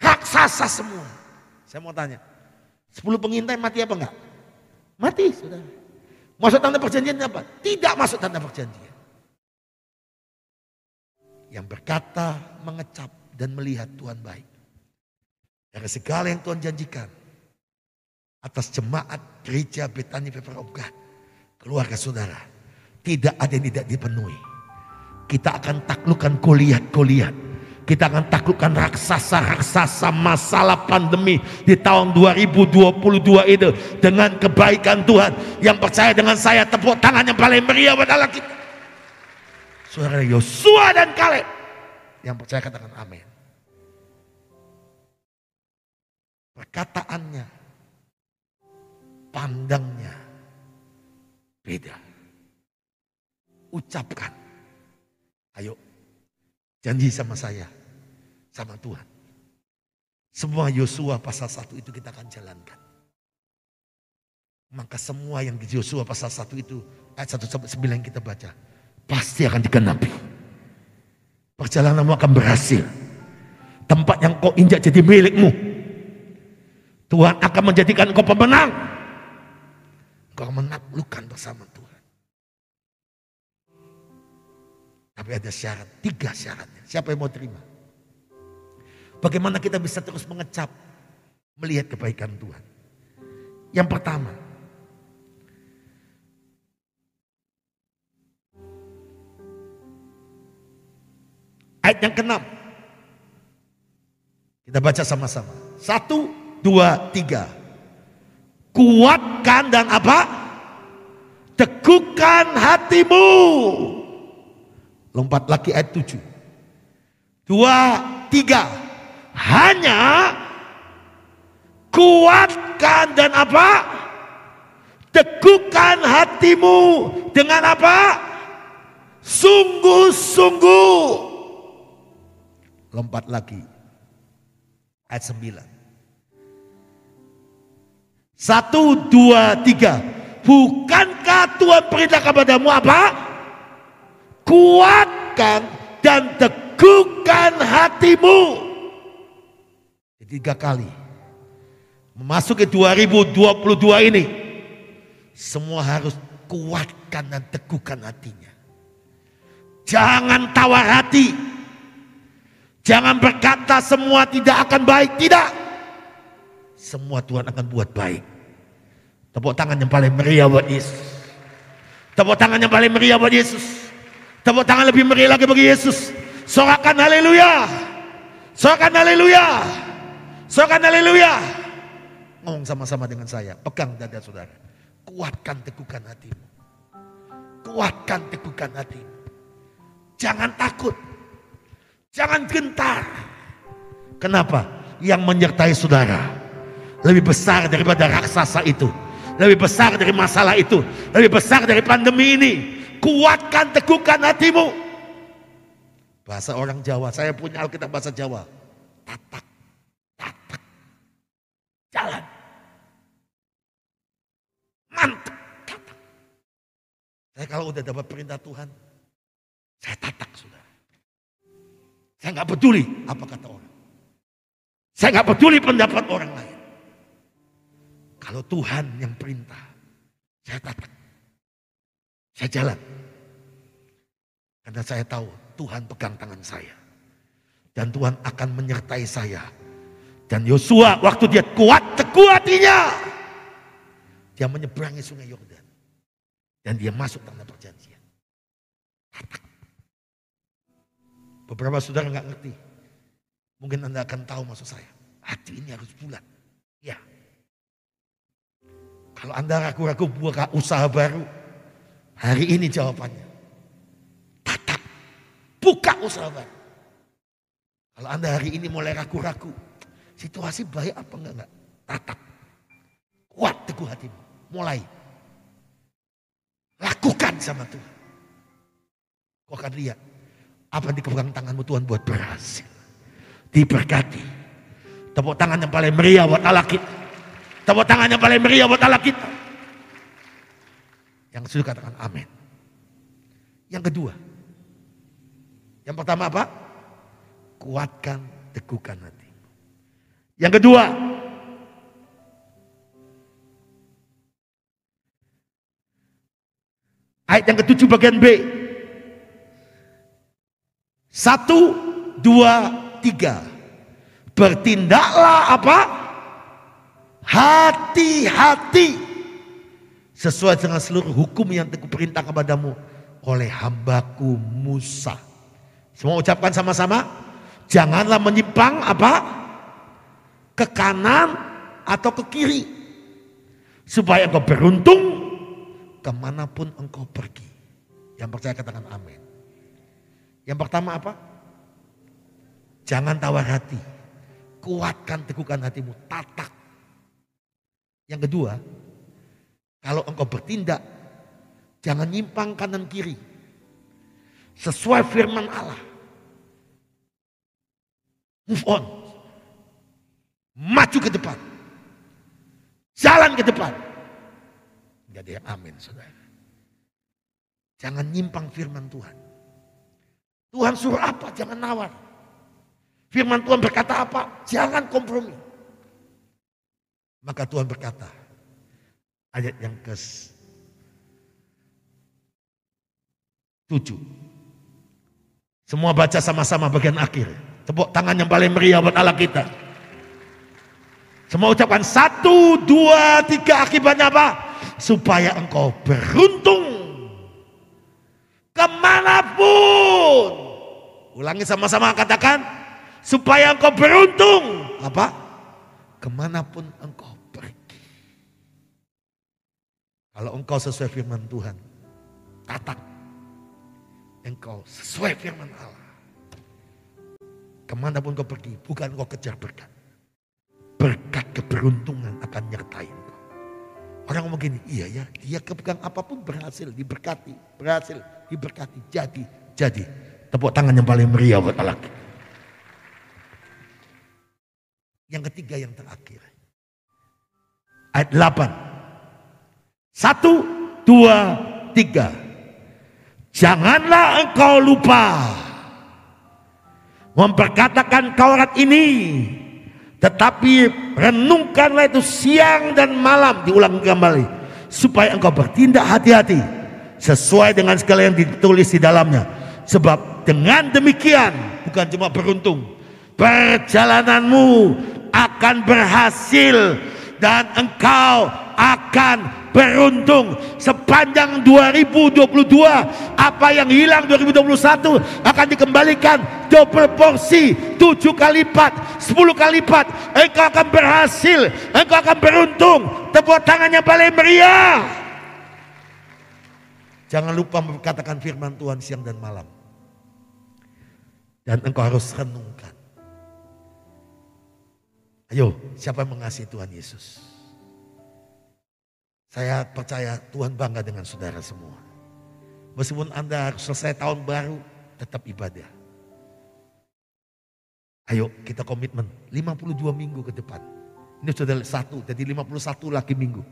Raksasa semua. Saya mau tanya, 10 pengintai mati apa enggak? Mati, saudara. Masuk tanda perjanjian apa? Tidak masuk tanda perjanjian. Yang berkata, mengecap dan melihat Tuhan baik. Dari segala yang Tuhan janjikan atas jemaat gereja Bethany People of God, keluarga saudara, tidak ada yang tidak dipenuhi. Kita akan taklukkan Goliat. Kita akan taklukkan raksasa-raksasa masalah pandemi di tahun 2022 itu dengan kebaikan Tuhan. Yang percaya dengan saya, tepuk tangan yang paling meriah adalah kita. Saudara Yosua dan Kaleb. Yang percaya katakan amin. Perkataannya, pandangnya beda. Ucapkan. Ayo, janji sama saya, sama Tuhan. Semua Yosua pasal 1 itu kita akan jalankan. Maka semua yang di Yosua pasal 1 itu, ayat 1-9 yang kita baca, pasti akan digenapi. Perjalananmu akan berhasil. Tempat yang kau injak jadi milikmu. Tuhan akan menjadikan kau pemenang. Kau menaklukkan bersama Tuhan. Tapi ada syarat, 3 syaratnya. Siapa yang mau terima? Bagaimana kita bisa terus mengecap, melihat kebaikan Tuhan? Yang pertama, ayat yang ke-6. Kita baca sama-sama. 1, 2, 3. Kuatkan dan apa? Teguhkan hatimu. Lompat lagi ayat 7. 2, 3. Hanya kuatkan dan apa? Teguhkan hatimu dengan apa? sungguh-sungguh. Lompat lagi. Ayat 9. 1, 2, 3. Bukankah Tuhan perintah kepadamu apa? Kuatkan dan teguhkan hatimu. 3 kali. Memasuki 2022 ini. Semua harus kuatkan dan teguhkan hatinya. Jangan tawar hati. Jangan berkata semua tidak akan baik. Tidak. Semua Tuhan akan buat baik. Tepuk tangan yang paling meriah buat Yesus. Tepuk tangan yang paling meriah buat Yesus. Tepuk tangan lebih meriah lagi bagi Yesus. Sorakan haleluya. Sorakan haleluya. Sorakan haleluya. Ngomong sama-sama dengan saya. Pegang dada saudara. Kuatkan teguhkan hatimu. Kuatkan teguhkan hatimu. Jangan takut. Jangan gentar. Kenapa? Yang menyertai saudara lebih besar daripada raksasa itu. Lebih besar dari masalah itu. Lebih besar dari pandemi ini. Kuatkan, teguhkan hatimu. Bahasa orang Jawa. Saya punya Alkitab bahasa Jawa. Tatak, tatak. Jalan. Mantap. Tatak. Saya kalau udah dapat perintah Tuhan. Saya tatak sudah. Saya nggak peduli apa kata orang. Saya nggak peduli pendapat orang lain. Kalau Tuhan yang perintah, saya tatak. Saya jalan. Karena saya tahu Tuhan pegang tangan saya. Dan Tuhan akan menyertai saya. Dan Yosua waktu dia kuat teguh hatinya. Dia menyeberangi sungai Yordan. Dan dia masuk tanah perjanjian. Tatak. Beberapa saudara nggak ngerti. Mungkin Anda akan tahu maksud saya. Hati ini harus bulat. Ya. Kalau Anda ragu-ragu buka usaha baru. Hari ini jawabannya. Tatak. Buka usaha baru. Kalau Anda hari ini mulai ragu-ragu. Situasi baik apa enggak? Tatak. Kuat teguh hatimu. Mulai. Lakukan sama Tuhan. Kau akan lihat. Apa yang dipegang tanganmu Tuhan buat berhasil. Diberkati. Tepuk tangan yang paling meriah buat Allah kita. Tepuk tangan yang paling meriah buat Allah kita. Yang sudah katakan amin. Yang kedua. Yang pertama apa? Kuatkan, teguhkan hati. Yang kedua. Ayat yang ke-7 bagian B. 1, 2, 3. Bertindaklah apa? Hati-hati. Sesuai dengan seluruh hukum yang teguh perintah kepadamu oleh hambaku Musa. Semua ucapkan sama-sama. Janganlah menyimpang apa? Ke kanan atau ke kiri. Supaya engkau beruntung kemanapun engkau pergi. Yang percaya katakan amin. Yang pertama apa? Jangan tawar hati. Kuatkan, teguhkan hatimu. Tatak. Yang kedua, kalau engkau bertindak, jangan nyimpang kanan kiri. Sesuai firman Allah. Move on. Maju ke depan. Jalan ke depan. Gak ada yang amin, saudara. Jangan nyimpang firman Tuhan. Tuhan suruh apa? Jangan nawar. Firman Tuhan berkata apa? Jangan kompromi. Maka Tuhan berkata, ayat yang ke-7. Semua baca sama-sama bagian akhir. Tepuk tangan yang paling meriah buat Allah kita. Semua ucapkan 1, 2, 3. Akibatnya apa? Supaya engkau beruntung kemanapun. Ulangi sama-sama, katakan. Supaya engkau beruntung. Apa? Kemanapun engkau pergi. Kalau engkau sesuai firman Tuhan. Tatak. Engkau sesuai firman Allah. Kemanapun engkau pergi. Bukan engkau kejar berkat. Berkat keberuntungan akan nyertai engkau. Orang ngomong gini, iya ya, dia kepegang apapun berhasil, diberkati, jadi. Tepuk tangan yang paling meriah buat Allah. Yang ketiga, yang terakhir. Ayat 8. 1, 2, 3. Janganlah engkau lupa memperkatakan Taurat ini, tetapi renungkanlah itu siang dan malam, diulang kembali, supaya engkau bertindak hati-hati sesuai dengan segala yang ditulis di dalamnya. Sebab dengan demikian, bukan cuma beruntung, perjalananmu akan berhasil dan engkau akan beruntung sepanjang 2022. Apa yang hilang 2021 akan dikembalikan double porsi, 7 kali lipat, 10 kali lipat. Engkau akan berhasil, engkau akan beruntung. Tepuk tangannya paling meriah. Jangan lupa mengatakan firman Tuhan siang dan malam. Dan engkau harus renungkan. Ayo, siapa yang mengasihi Tuhan Yesus? Saya percaya Tuhan bangga dengan saudara semua. Meskipun Anda harus selesai tahun baru, tetap ibadah. Ayo kita komitmen 52 minggu ke depan. Ini sudah 1, jadi 51 lagi minggu.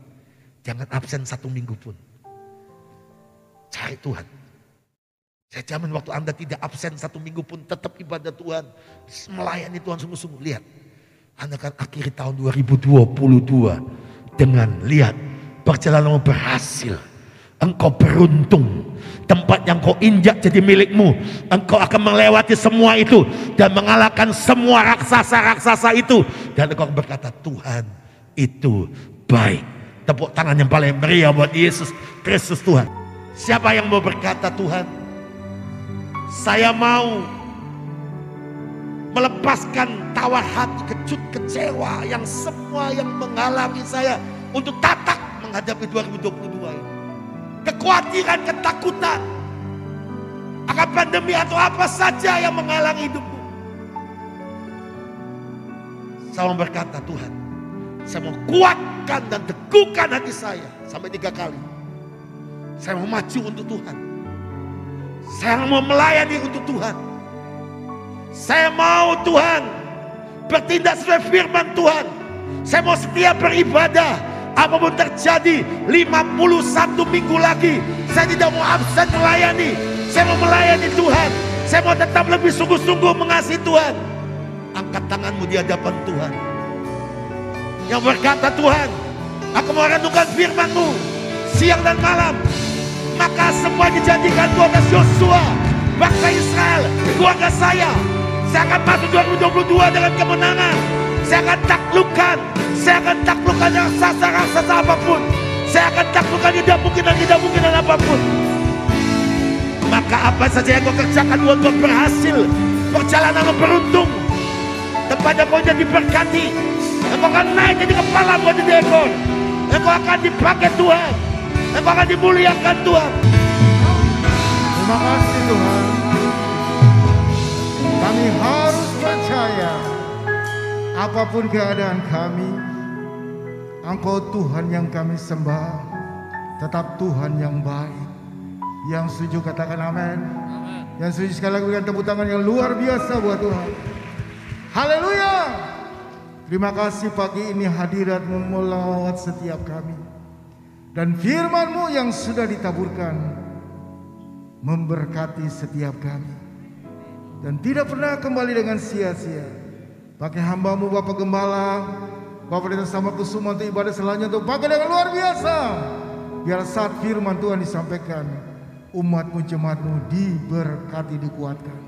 Jangan absen 1 minggu pun. Cari Tuhan. Saya jamin waktu Anda tidak absen 1 minggu pun, tetap ibadah Tuhan. Melayani Tuhan sungguh-sungguh. Lihat, Anda akan akhiri tahun 2022 dengan lihat perjalananmu berhasil. Engkau beruntung. Tempat yang kau injak jadi milikmu. Engkau akan melewati semua itu dan mengalahkan semua raksasa-raksasa itu. Dan engkau berkata, Tuhan itu baik. Tepuk tangan yang paling meriah buat Yesus Kristus Tuhan. Siapa yang mau berkata, Tuhan, saya mau melepaskan tawar hati, kecut, kecewa, yang semua yang menghalangi saya untuk tatak menghadapi 2022 ini. Kekhawatiran, ketakutan akan pandemi atau apa saja yang menghalangi hidupmu. Saya mau berkata, Tuhan, saya mau kuatkan dan teguhkan hati saya sampai 3 kali. Saya mau maju untuk Tuhan. Saya mau melayani untuk Tuhan. Saya mau Tuhan bertindak sesuai firman Tuhan. Saya mau setia beribadah. Apapun terjadi 51 minggu lagi, saya tidak mau absen melayani. Saya mau melayani Tuhan. Saya mau tetap lebih sungguh-sungguh mengasihi Tuhan. Angkat tanganmu di hadapan Tuhan. Yang berkata, Tuhan, aku mau renungkan firman-Mu siang dan malam. Maka semua dijadikan keluarga Yosua, bangsa Israel, keluarga saya. Saya akan masuk 2022 dengan kemenangan. Saya akan taklukkan raksasa-raksasa apapun. Saya akan taklukkan tidak mungkin apapun. Maka apa saja yang kau kerjakan buat kau berhasil, perjalanan beruntung, tempatnya kau jadi berkati. Engkau akan naik jadi kepala buat jadi ekor. Engkau akan dipakai Tuhan. Engkau akan dimuliakan Tuhan. Terima kasih Tuhan. Kami harus percaya apapun keadaan kami, Engkau Tuhan yang kami sembah, tetap Tuhan yang baik. Yang setuju katakan amin. Yang setuju sekali lagi berikan tepuk tangan yang luar biasa buat Tuhan. Haleluya. Terima kasih pagi ini hadirat-Mu melawat setiap kami. Dan firman-Mu yang sudah ditaburkan memberkati setiap kami. Dan tidak pernah kembali dengan sia-sia. Pakai hamba-Mu Bapak Gembala, Bapak Pendeta Sama Kusuma untuk ibadah selanjutnya, untuk pakai dengan luar biasa. Biar saat firman Tuhan disampaikan, umat-Mu, jemaat-Mu diberkati, dikuatkan.